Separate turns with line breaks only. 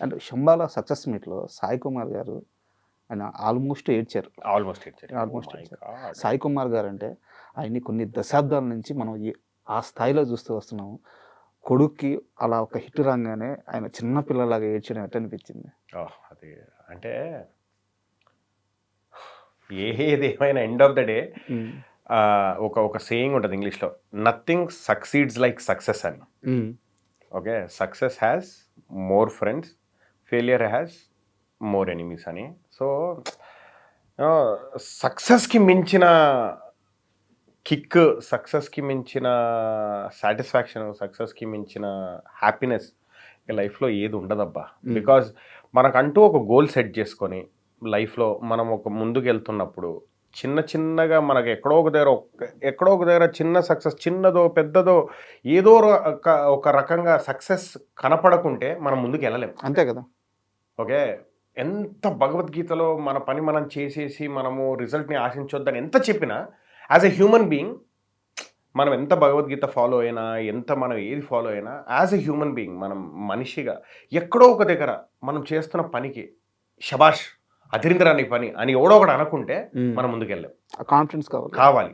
And Shambhala success మీట్లో సాయి కుమార్ గారు ఆయన ఆల్మోస్ట్ ఏడ్చారు.
ఆల్మోస్ట్
ఆల్మోస్ట్ ఏడ్చారు. సాయి కుమార్ గారు అంటే ఆయన్ని కొన్ని దశాబ్దాల నుంచి మనం ఆ స్థాయిలో చూస్తూ వస్తున్నాము. కొడుక్కి అలా ఒక హిట్ రాగానే ఆయన చిన్న పిల్లలాగా ఏడ్చడం ఎట్ట అనిపించింది?
అది అంటే ఏదేమైనా ఎండ్ ఆఫ్ ద డే ఒక సేయింగ్ ఉంటుంది ఇంగ్లీష్లో, నథింగ్ సక్సీడ్స్ లైక్ సక్సెస్ అని. Okay, success has more friends, failure has more enemies అని. సో సక్సెస్కి మించిన కిక్, సక్సెస్కి మించిన సాటిస్ఫాక్షన్, సక్సెస్కి మించిన హ్యాపీనెస్ లైఫ్లో ఏది ఉండదబ్బా. బికాజ్ మనకంటూ ఒక గోల్ సెట్ చేసుకొని లైఫ్లో మనం ఒక ముందుకు వెళ్తున్నప్పుడు చిన్నగా మనకు ఎక్కడో ఒక దగ్గర చిన్న సక్సెస్, చిన్నదో పెద్దదో ఏదో ఒక రకంగా సక్సెస్ కనపడకుంటే మనం ముందుకు వెళ్ళలేం.
అంతే కదా.
ఓకే, ఎంత భగవద్గీతలో మన పని మనం చేసేసి మనము రిజల్ట్ని ఆశించొద్దని ఎంత చెప్పినా, యాజ్ ఎ హ్యూమన్ బీయింగ్ మనం ఎంత భగవద్గీత ఫాలో అయినా, ఎంత మనం ఏది ఫాలో అయినా, యాజ్ ఎ హ్యూమన్ బీయింగ్ మనం మనిషిగా ఎక్కడో ఒక దగ్గర మనం చేస్తున్న పనికి శబాష్ అదిరిందిరా నీ పని అని ఎవడో ఒకటి అనుకుంటే మనం ముందుకెళ్ళాం.
కాన్ఫిడెన్స్ కావాలి.